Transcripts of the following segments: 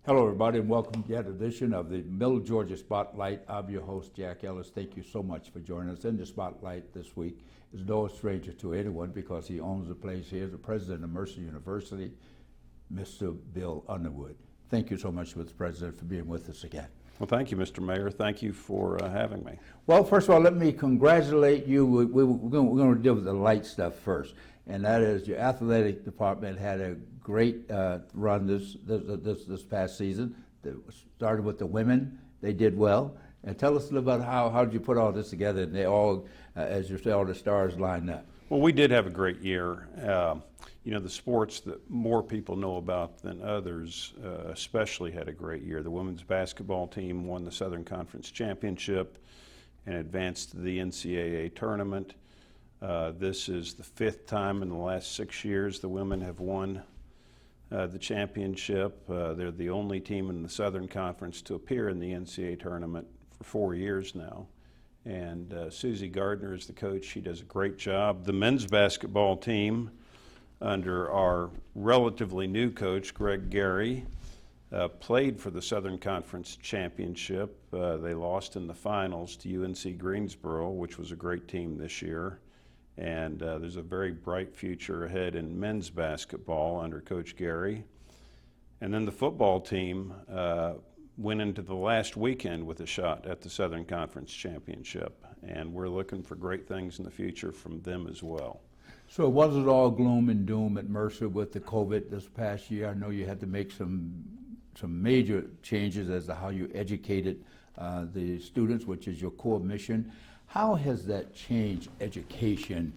Hello, everybody, and welcome to yet edition of the Middle Georgia Spotlight. I'm your host, Jack Ellis. Thank you so much for joining us. In the Spotlight this week is no stranger to anyone because he owns the place here, the president of Mercer University, Mr. Bill Underwood. Thank you so much, Mr. President, for being with us again. Well, thank you, Mr. Mayor. Thank you for having me. Well, first of all, let me congratulate you. We're going to deal with the light stuff first, and that is your athletic department had a great run this past season. It started with the women; they did well. And tell us a little about how did you put all this together? And they all, as you say, all the stars lined up. Well, we did have a great year. You know, the sports that more people know about than others especially had a great year. The women's basketball team won the Southern Conference Championship and advanced to the NCAA tournament. This is the fifth time in the last 6 years the women have won the championship. They're the only team in the Southern Conference to appear in the NCAA tournament for 4 years now. And Susie Gardner is the coach. She does a great job. The men's basketball team, under our relatively new coach, Greg Gary, played for the Southern Conference Championship. They lost in the finals to UNC Greensboro, which was a great team this year. And there's a very bright future ahead in men's basketball under Coach Gary. And then the football team went into the last weekend with a shot at the Southern Conference Championship. And we're looking for great things in the future from them as well. So was it all gloom and doom at Mercer with the COVID this past year? I know you had to make some major changes as to how you educated the students, which is your core mission. How has that changed education?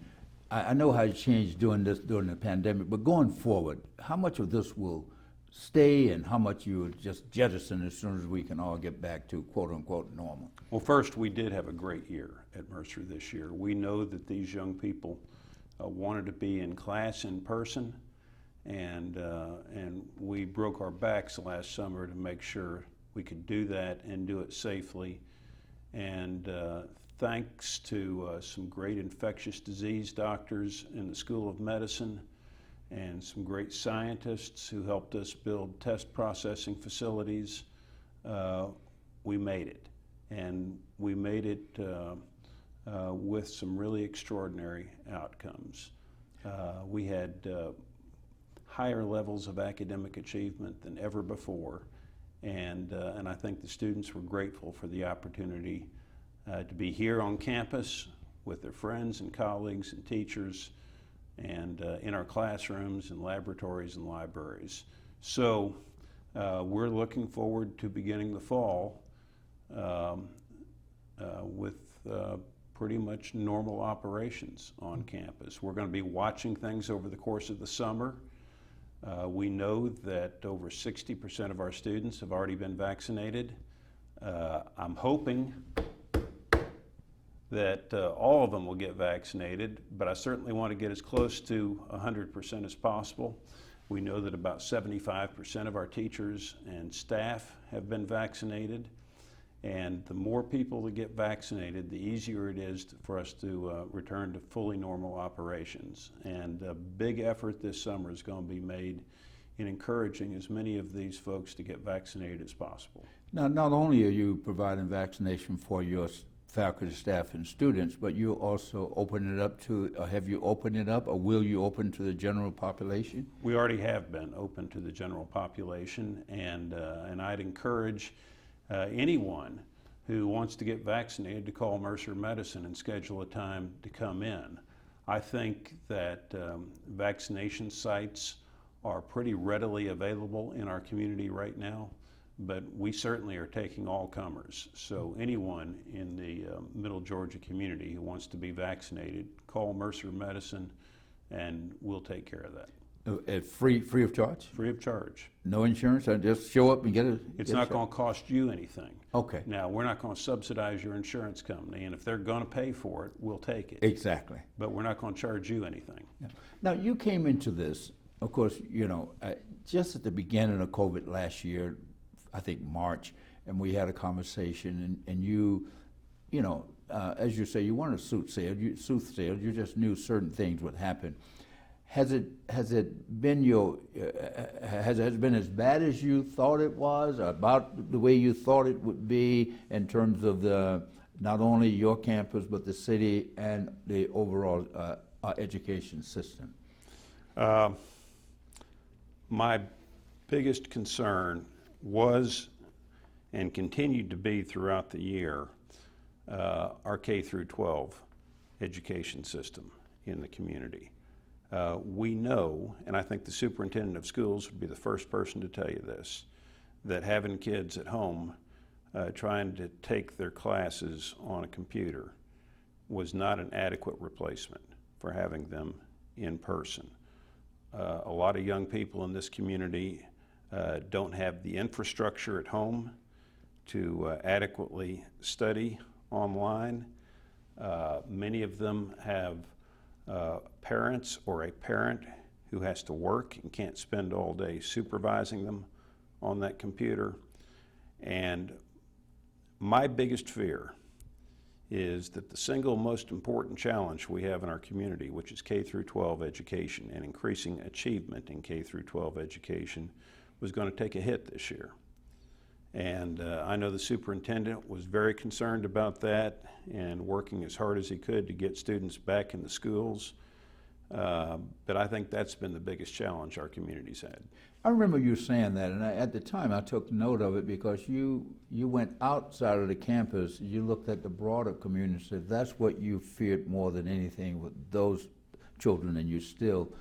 I know how it changed during the pandemic, but going forward, how much of this will stay and how much you would just jettison as soon as we can all get back to quote-unquote normal? Well, first, we did have a great year at Mercer this year. We know that these young people wanted to be in class in person, and we broke our backs last summer to make sure we could do that and do it safely. And thanks to some great infectious disease doctors in the School of Medicine and some great scientists who helped us build test processing facilities, we made it. And we made it with some really extraordinary outcomes. We had higher levels of academic achievement than ever before, and I think the students were grateful for the opportunity to be here on campus with their friends and colleagues and teachers and in our classrooms and laboratories and libraries. So we're looking forward to beginning the fall with pretty much normal operations on campus. We're going to be watching things over the course of the summer. We know that over 60% of our students have already been vaccinated. I'm hoping that all of them will get vaccinated, but I certainly want to get as close to 100% as possible. We know that about 75% of our teachers and staff have been vaccinated. And the more people that get vaccinated, the easier it is for us to return to fully normal operations. And a big effort this summer is going to be made in encouraging as many of these folks to get vaccinated as possible. Now, not only are you providing vaccination for your faculty, staff, and students, but you also open it up to, have you opened it up, or will you open to the general population? We already have been open to the general population, and I'd encourage anyone who wants to get vaccinated to call Mercer Medicine and schedule a time to come in. I think that vaccination sites are pretty readily available in our community right now, but we certainly are taking all comers. So anyone in the Middle Georgia community who wants to be vaccinated, call Mercer Medicine and we'll take care of that. Free of charge? Free of charge. No insurance? I just show up and get it? It's not going to cost you anything. Okay. Now, we're not going to subsidize your insurance company, and if they're going to pay for it, we'll take it. Exactly. But we're not going to charge you anything. Yeah. Now, you came into this, of course, you know, just at the beginning of COVID last year, I think March, and we had a conversation, and you know, as you say, you weren't a soothsayer, you just knew certain things would happen. Has it been has it been as bad as you thought it was, about the way you thought it would be in terms of not only your campus but the city and the overall education system? My biggest concern was and continued to be throughout the year our K-12 education system in the community. We know, and I think the superintendent of schools would be the first person to tell you this, that having kids at home trying to take their classes on a computer was not an adequate replacement for having them in person. A lot of young people in this community don't have the infrastructure at home to adequately study online. Many of them have parents or a parent who has to work and can't spend all day supervising them on that computer. And my biggest fear is that the single most important challenge we have in our community, which is K-12 education and increasing achievement in K-12 education, was going to take a hit this year. And I know the superintendent was very concerned about that and working as hard as he could to get students back in the schools. But I think that's been the biggest challenge our community's had. I remember you saying that, and at the time I took note of it because you went outside of the campus, you looked at the broader community, so that's what you feared more than anything with those children, and you still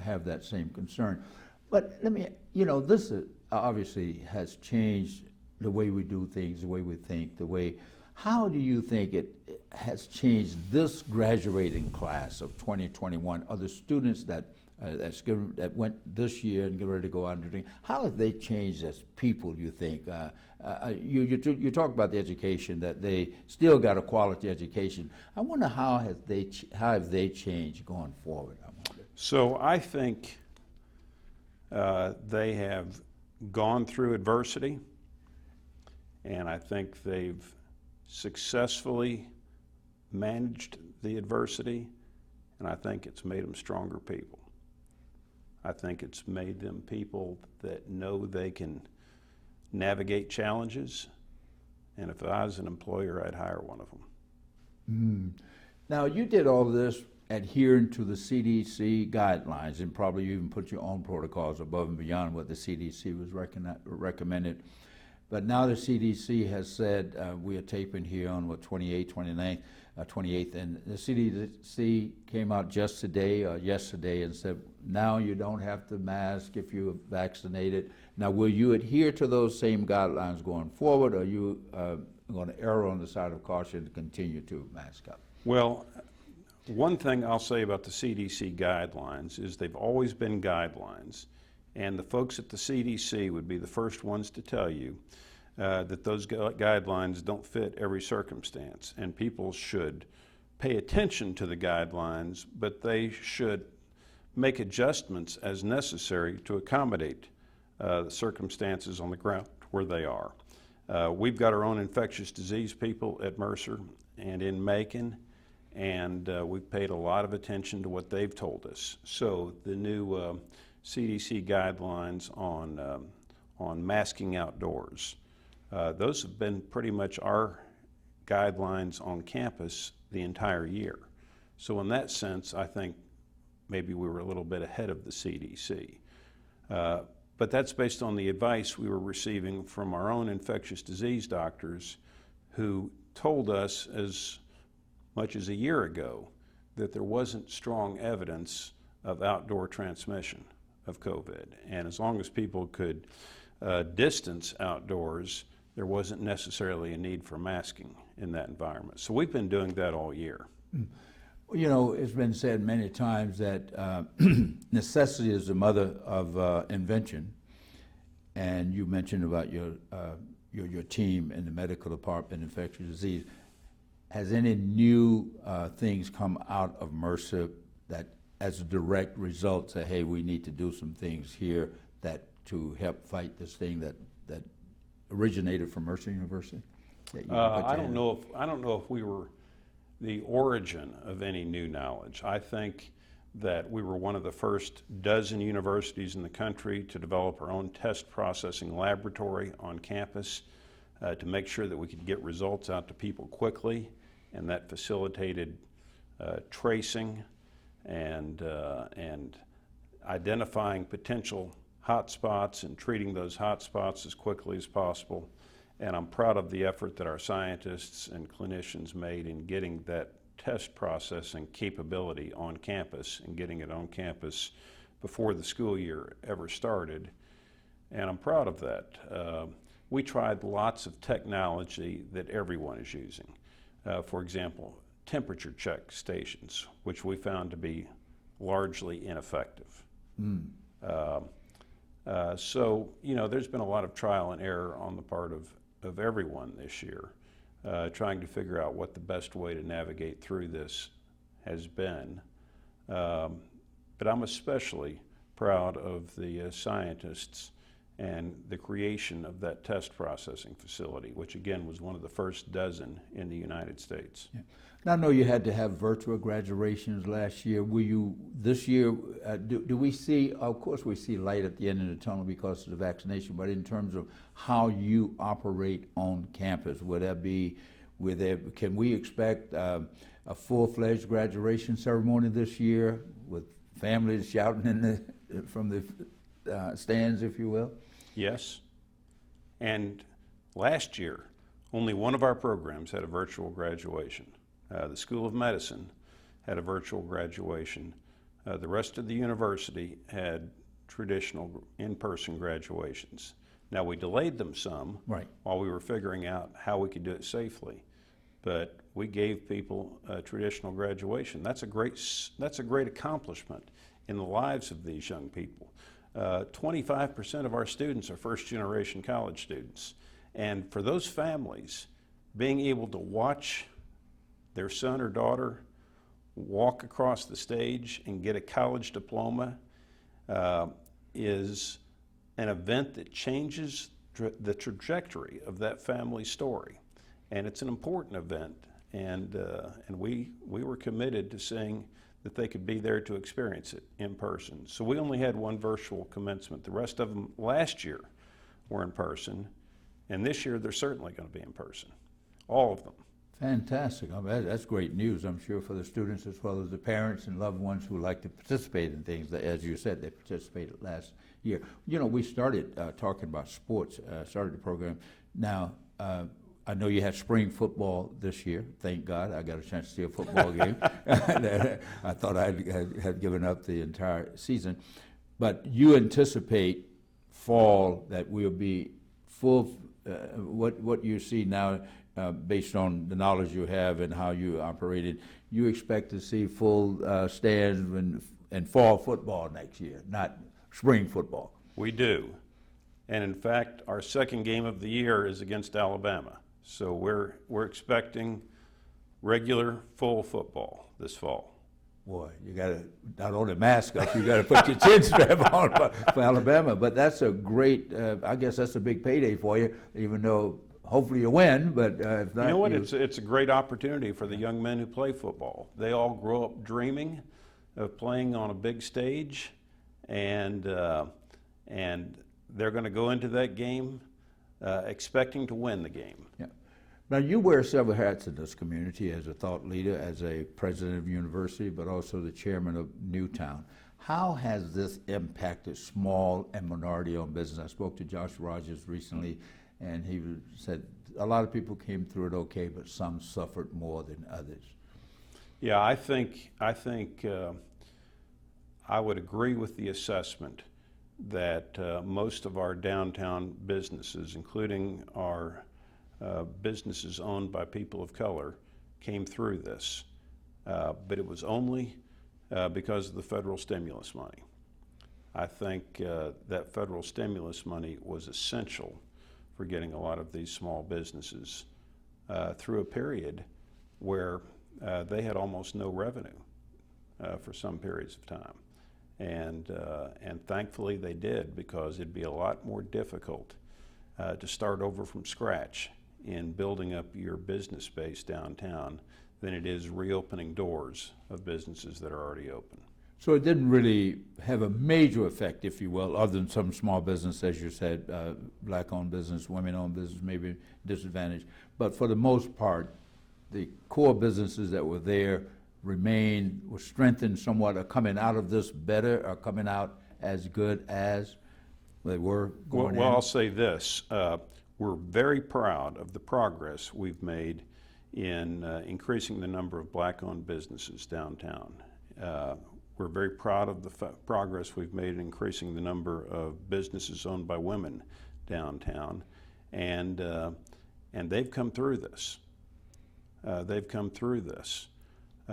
have that same concern. But let me, this obviously has changed the way we do things, the way we think, how do you think it has changed this graduating class of 2021, or the students that went this year and get ready to go out and do? How have they changed as people, you think? You talk about the education, that they still got a quality education. I wonder how have they changed going forward? So I think they have gone through adversity, and I think they've successfully managed the adversity, and I think it's made them stronger people. I think it's made them people that know they can navigate challenges, and if I was an employer, I'd hire one of them. Now, you did all of this adhering to the CDC guidelines, and probably you even put your own protocols above and beyond what the CDC was recommended. But now the CDC has said, we are taping here on 28th, and the CDC came out just today or yesterday and said, now you don't have to mask if you're vaccinated. Now, will you adhere to those same guidelines going forward, or are you going to err on the side of caution and continue to mask up? Well, one thing I'll say about the CDC guidelines is they've always been guidelines, and the folks at the CDC would be the first ones to tell you that those guidelines don't fit every circumstance, and people should pay attention to the guidelines, but they should make adjustments as necessary to accommodate the circumstances on the ground where they are. We've got our own infectious disease people at Mercer and in Macon, and we've paid a lot of attention to what they've told us. So the new CDC guidelines on masking outdoors, those have been pretty much our guidelines on campus the entire year. So in that sense, I think maybe we were a little bit ahead of the CDC. But that's based on the advice we were receiving from our own infectious disease doctors, who told us as much as a year ago that there wasn't strong evidence of outdoor transmission of COVID. And as long as people could distance outdoors, there wasn't necessarily a need for masking in that environment. So we've been doing that all year. It's been said many times that necessity is the mother of invention, and you mentioned about your team in the medical department, infectious disease. Has any new things come out of Mercer that, as a direct result, say, hey, we need to do some things here that to help fight this thing that originated from Mercer University? I don't know if we were the origin of any new knowledge. I think that we were one of the first dozen universities in the country to develop our own test processing laboratory on campus to make sure that we could get results out to people quickly, and that facilitated tracing and identifying potential hotspots and treating those hotspots as quickly as possible. And I'm proud of the effort that our scientists and clinicians made in getting that test processing capability on campus and getting it on campus before the school year ever started. And I'm proud of that. We tried lots of technology that everyone is using. For example, temperature check stations, which we found to be largely ineffective. So, you know, there's been a lot of trial and error on the part of everyone this year, trying to figure out what the best way to navigate through this has been. But I'm especially proud of the scientists and the creation of that test processing facility, which again was one of the first dozen in the United States. Yeah. Now, I know you had to have virtual graduations last year. Will you, this year, do we see, of course we see light at the end of the tunnel because of the vaccination, but in terms of how you operate on campus, would that be, can we expect a full-fledged graduation ceremony this year with families shouting from the stands, if you will? Yes. And last year, only one of our programs had a virtual graduation. The School of Medicine had a virtual graduation. The rest of the university had traditional in-person graduations. Now, we delayed them some while we were figuring out how we could do it safely, but we gave people a traditional graduation. That's a great accomplishment in the lives of these young people. 25% of our students are first-generation college students, and for those families, being able to watch their son or daughter walk across the stage and get a college diploma is an event that changes the trajectory of that family's story. And it's an important event, and we were committed to seeing that they could be there to experience it in person. So we only had one virtual commencement. The rest of them last year were in person, and this year they're certainly going to be in person, all of them. Fantastic. I mean, that's great news, I'm sure, for the students as well as the parents and loved ones who like to participate in things. As you said, they participated last year. You know, we started talking about sports, started the program. Now, I know you had spring football this year. Thank God I got a chance to see a football game. I thought I had given up the entire season. But you anticipate fall that will be full, what you see now, based on the knowledge you have and how you operated, you expect to see full stands and fall football next year, not spring football. We do. And in fact, our second game of the year is against Alabama. So we're expecting regular full football this fall. Boy, you got to not only mask up, you got to put your chin strap on for Alabama. But that's a great, I guess that's a big payday for you, even though hopefully you win, but if not, you know what? It's a great opportunity for the young men who play football. They all grow up dreaming of playing on a big stage, and they're going to go into that game expecting to win the game. Yeah. Now, you wear several hats in this community as a thought leader, as a president of university, but also the chairman of Newtown. How has this impacted small and minority-owned business? I spoke to Josh Rogers recently, and he said a lot of people came through it okay, but some suffered more than others. Yeah, I think I would agree with the assessment that most of our downtown businesses, including our businesses owned by people of color, came through this. But it was only because of the federal stimulus money. I think that federal stimulus money was essential for getting a lot of these small businesses through a period where they had almost no revenue for some periods of time. And thankfully they did, because it'd be a lot more difficult to start over from scratch in building up your business base downtown than it is reopening doors of businesses that are already open. So it didn't really have a major effect, if you will, other than some small business, as you said, black-owned business, women-owned business, maybe disadvantaged. But for the most part, the core businesses that were there were strengthened somewhat, are coming out of this better, are coming out as good as they were going in. Well, I'll say this. We're very proud of the progress we've made in increasing the number of black-owned businesses downtown. We're very proud of the progress we've made in increasing the number of businesses owned by women downtown, and they've come through this.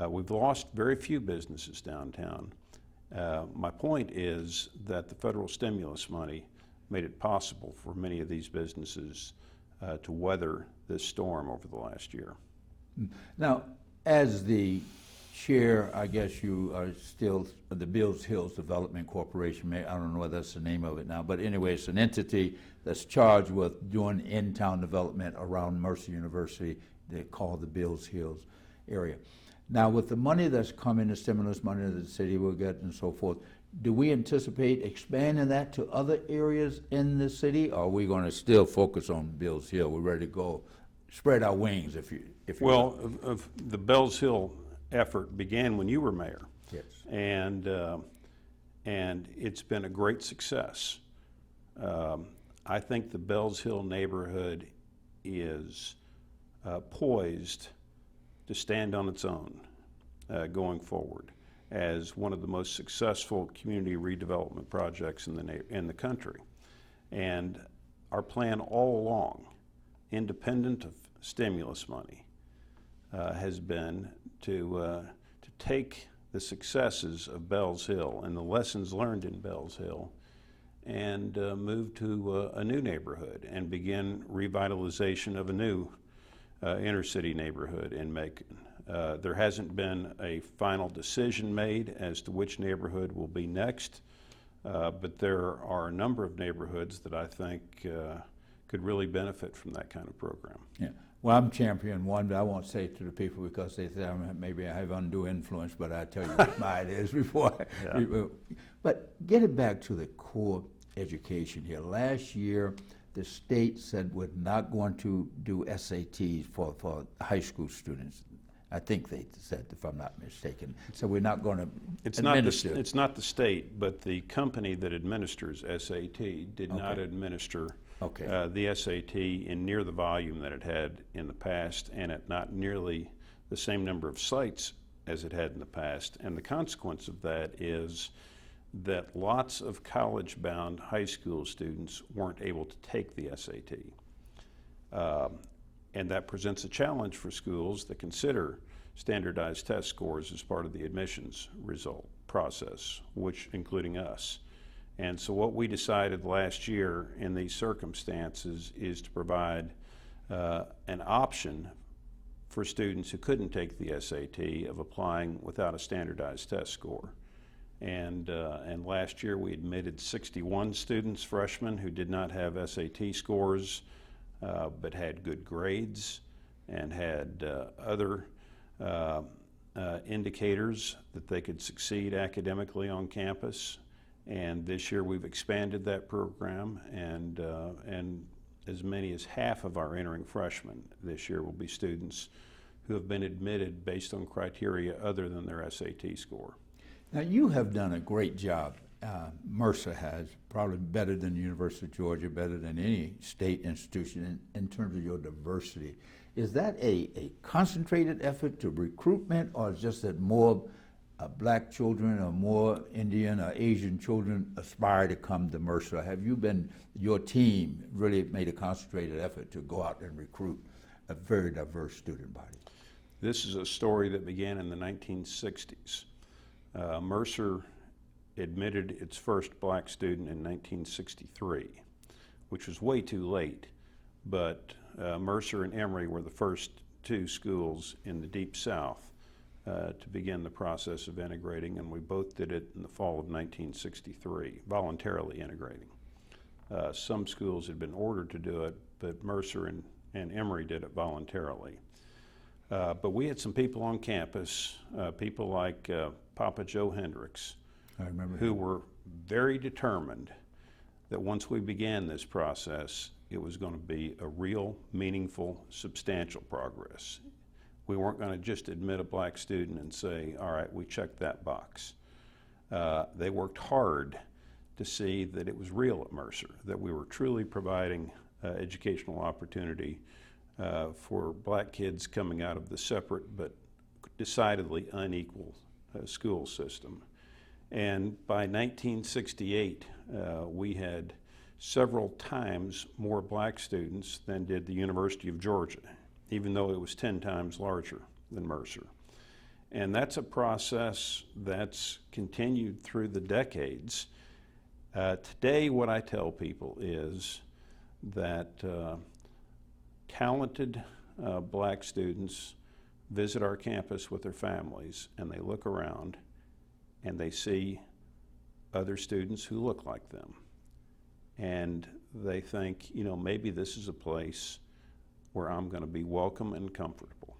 We've lost very few businesses downtown. My point is that the federal stimulus money made it possible for many of these businesses to weather this storm over the last year. Now, as the chair, I guess you are still the Bills Hills Development Corporation. I don't know whether that's the name of it now, but anyway, it's an entity that's charged with doing in-town development around Mercer University. They call the Bills Hills area. Now, with the money that's coming, the stimulus money that the city will get and so forth, do we anticipate expanding that to other areas in the city, or are we going to still focus on Bills Hill? We're ready to go spread our wings, if you Well, of the Bells Hill effort began when you were mayor. Yes. And it's been a great success. I think the Bells Hill neighborhood is poised to stand on its own going forward as one of the most successful community redevelopment projects in the country. And our plan all along, independent of stimulus money, has been to take the successes of Bells Hill and the lessons learned in Bells Hill and move to a new neighborhood and begin revitalization of a new inner city neighborhood in Macon. There hasn't been a final decision made as to which neighborhood will be next, but there are a number of neighborhoods that I think could really benefit from that kind of program. Yeah. Well, I'm championing one, but I won't say it to the people because they say maybe I have undue influence, but I tell you what mine is before. But getting back to the core education here, last year the state said we're not going to do SATs for high school students. I think they said, if I'm not mistaken. So we're not going to administer. It's not the state, but the company that administers SAT did not administer the SAT in near the volume that it had in the past, and at not nearly the same number of sites as it had in the past. And the consequence of that is that lots of college-bound high school students weren't able to take the SAT. And that presents a challenge for schools that consider standardized test scores as part of the admissions result process, which including us. And so what we decided last year in these circumstances is to provide an option for students who couldn't take the SAT of applying without a standardized test score. And last year we admitted 61 students, freshmen, who did not have SAT scores but had good grades and had other indicators that they could succeed academically on campus. And this year we've expanded that program, and as many as half of our entering freshmen this year will be students who have been admitted based on criteria other than their SAT score. Now, you have done a great job. Mercer has, probably better than the University of Georgia, better than any state institution in terms of your diversity. Is that a concentrated effort to recruitment, or is just that more black children or more Indian or Asian children aspire to come to Mercer? Have you been, your team really made a concentrated effort to go out and recruit a very diverse student body? This is a story that began in the 1960s. Mercer admitted its first black student in 1963, which was way too late, but Mercer and Emory were the first two schools in the Deep South to begin the process of integrating, and we both did it in the fall of 1963, voluntarily integrating. Some schools had been ordered to do it, but Mercer and Emory did it voluntarily. But we had some people on campus, people like Papa Joe Hendricks, I remember. who were very determined that once we began this process, it was going to be a real, meaningful, substantial progress. We weren't going to just admit a black student and say, all right, we checked that box. They worked hard to see that it was real at Mercer, that we were truly providing educational opportunity for black kids coming out of the separate but decidedly unequal school system. And by 1968, we had several times more black students than did the University of Georgia, even though it was 10 times larger than Mercer. And that's a process that's continued through the decades. Today, what I tell people is that talented black students visit our campus with their families, and they look around and they see other students who look like them. And they think, you know, maybe this is a place where I'm going to be welcome and comfortable.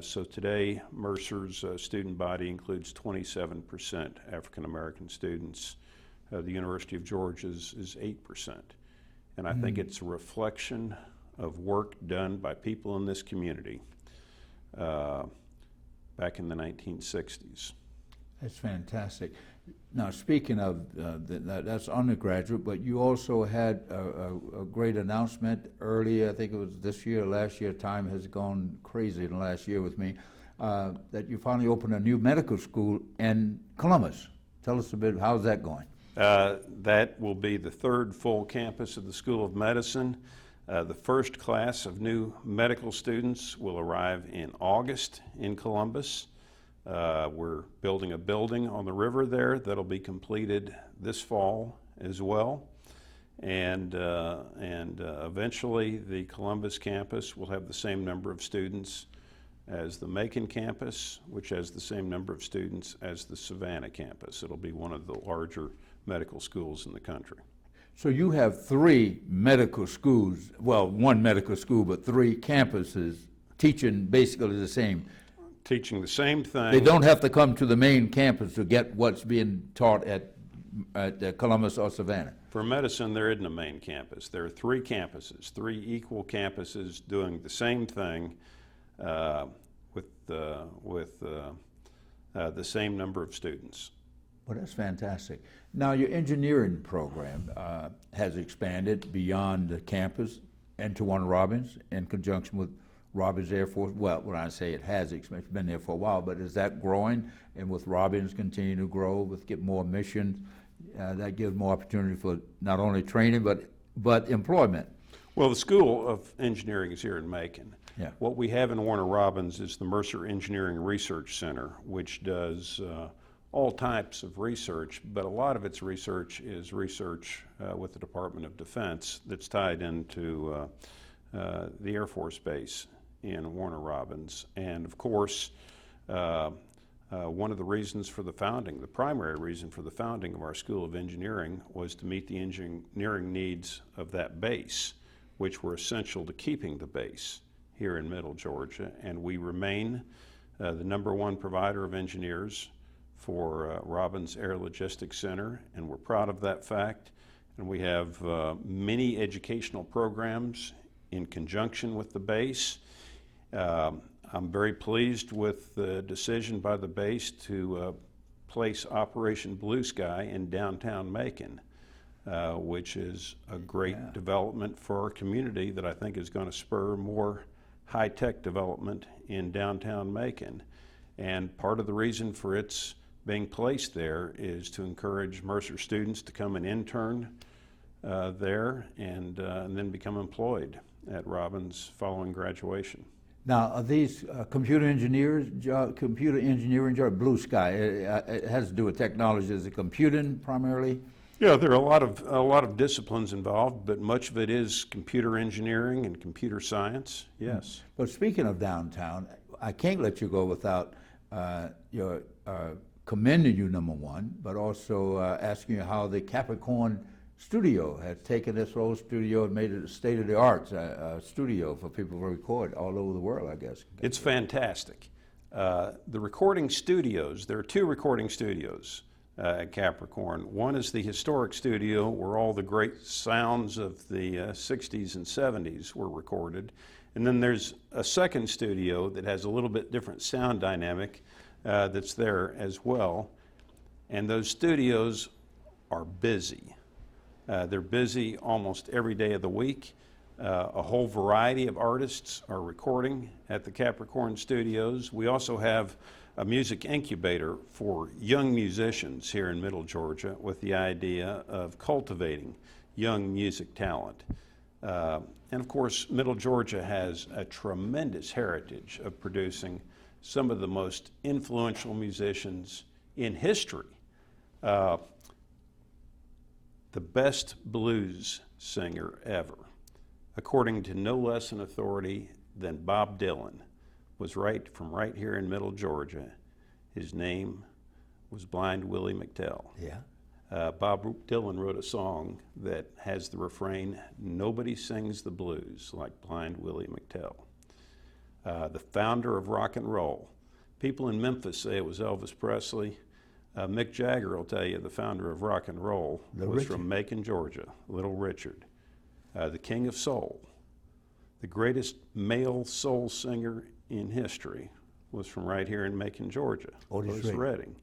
So today, Mercer's student body includes 27% African American students. The University of Georgia's is 8%. And I think it's a reflection of work done by people in this community back in the 1960s. That's fantastic. Now, speaking of that's undergraduate, but you also had a great announcement earlier, I think it was this year or last year, time has gone crazy in the last year with me, that you finally opened a new medical school in Columbus. Tell us a bit, how's that going? That will be the third full campus of the School of Medicine. The first class of new medical students will arrive in August in Columbus. We're building a building on the river there that'll be completed this fall as well. And eventually the Columbus campus will have the same number of students as the Macon campus, which has the same number of students as the Savannah campus. It'll be one of the larger medical schools in the country. So you have 3 medical schools, well, 1 medical school, but 3 campuses teaching basically the same. Teaching the same thing. They don't have to come to the main campus to get what's being taught at Columbus or Savannah. For medicine, there isn't a main campus. There are 3 campuses, 3 equal campuses doing the same thing with the same number of students. Well, that's fantastic. Now, your engineering program has expanded beyond the campus into Warner Robins in conjunction with Robins Air Force. Well, when I say it has expanded, it's been there for a while, but is that growing? And with Robins continuing to grow, with get more missions, that gives more opportunity for not only training but employment. Well, the School of Engineering is here in Macon. Yeah. What we have in Warner Robins is the Mercer Engineering Research Center, which does all types of research, but a lot of its research is research with the Department of Defense that's tied into the Air Force Base in Warner Robins. And of course, one of the reasons for the founding, the primary reason for the founding of our School of Engineering was to meet the engineering needs of that base, which were essential to keeping the base here in Middle Georgia. And we remain the #1 provider of engineers for Robins Air Logistics Center, and we're proud of that fact. And we have many educational programs in conjunction with the base. I'm very pleased with the decision by the base to place Operation Blue Sky in downtown Macon, which is a great development for our community that I think is going to spur more high-tech development in downtown Macon. And part of the reason for its being placed there is to encourage Mercer students to come and intern there and then become employed at Robins following graduation. Now, are these computer engineering job, Blue Sky? It has to do with technology. Is it computing primarily? Yeah, there are a lot of disciplines involved, but much of it is computer engineering and computer science. Yes. But speaking of downtown, I can't let you go without your commending you, #1, but also asking you how the Capricorn studio has taken this old studio and made it a state-of-the-art studio for people to record all over the world, I guess. It's fantastic. The recording studios, there are 2 recording studios. at Capricorn. One is the historic studio where all the great sounds of the 60s and 70s were recorded. And then there's a second studio that has a little bit different sound dynamic that's there as well. And those studios are busy. They're busy almost every day of the week. A whole variety of artists are recording at the Capricorn Studios. We also have a music incubator for young musicians here in Middle Georgia with the idea of cultivating young music talent. And of course, Middle Georgia has a tremendous heritage of producing some of the most influential musicians in history. The best blues singer ever, according to no less an authority than Bob Dylan, was from right here in Middle Georgia. His name was Blind Willie McTell. Yeah. Bob Dylan wrote a song that has the refrain, "Nobody sings the blues like Blind Willie McTell." The founder of rock and roll. People in Memphis say it was Elvis Presley. Mick Jagger will tell you the founder of rock and roll was from Macon, Georgia, Little Richard. The king of soul, the greatest male soul singer in history, was from right here in Macon, Georgia, Otis Redding.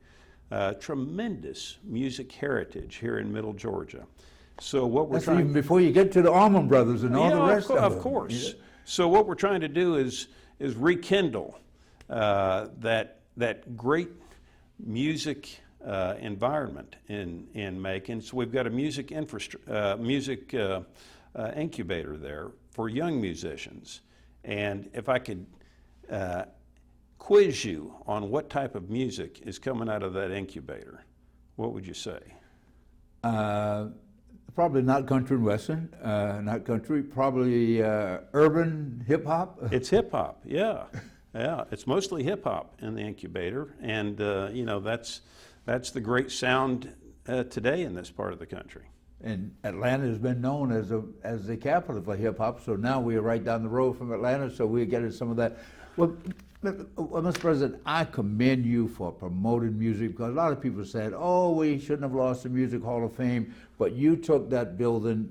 Tremendous music heritage here in Middle Georgia. So what we're trying, even before you get to the Allman Brothers and all the rest of them. Of course. Yeah. So what we're trying to do is rekindle that great music environment in Macon. So we've got a music incubator there for young musicians. And if I could quiz you on what type of music is coming out of that incubator, what would you say? Probably not country and western, not country, probably urban hip hop. It's hip hop, yeah. Yeah, it's mostly hip hop in the incubator. And you know, that's the great sound today in this part of the country. And Atlanta has been known as the capital for hip hop, so now we are right down the road from Atlanta, so we're getting some of that. Well, Mr. President, I commend you for promoting music, because a lot of people said, oh, we shouldn't have lost the Music Hall of Fame, but you took that building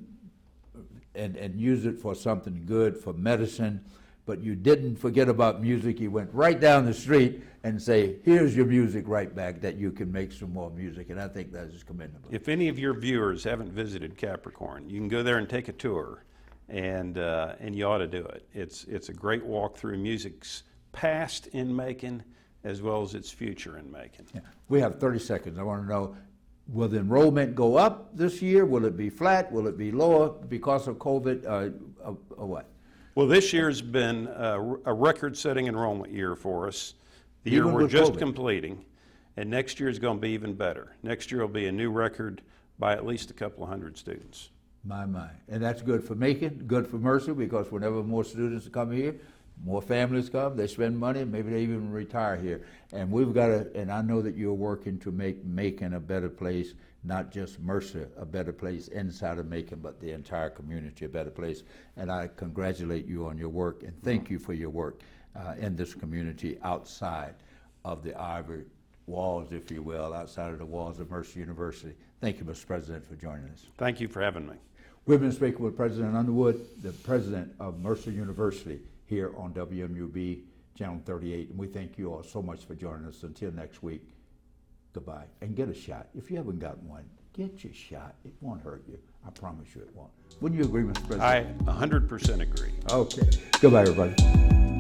and used it for something good, for medicine, but you didn't forget about music. You went right down the street and say, here's your music right back, that you can make some more music, and I think that is commendable. If any of your viewers haven't visited Capricorn, you can go there and take a tour, and you ought to do it. It's a great walk through music's past in Macon as well as its future in Macon. Yeah. We have 30 seconds. I want to know, will the enrollment go up this year? Will it be flat? Will it be lower because of COVID, or what? Well, this year's been a record-setting enrollment year for us. The year we're just completing, and next year is going to be even better. Next year will be a new record by at least a couple of hundred students. My. And that's good for Macon, good for Mercer, because whenever more students come here, more families come, they spend money, maybe they even retire here. And we've got to, and I know that you're working to make Macon a better place, not just Mercer a better place inside of Macon, but the entire community a better place. And I congratulate you on your work, and thank you for your work in this community outside of the ivory walls, if you will, outside of the walls of Mercer University. Thank you, Mr. President, for joining us. Thank you for having me. We've been speaking with President Underwood, the president of Mercer University, here on WMUB Channel 38. And we thank you all so much for joining us. Until next week, goodbye. And get a shot. If you haven't gotten one, get your shot. It won't hurt you. I promise you it won't. Wouldn't you agree, Mr. President? I 100% agree. Okay. Goodbye, everybody.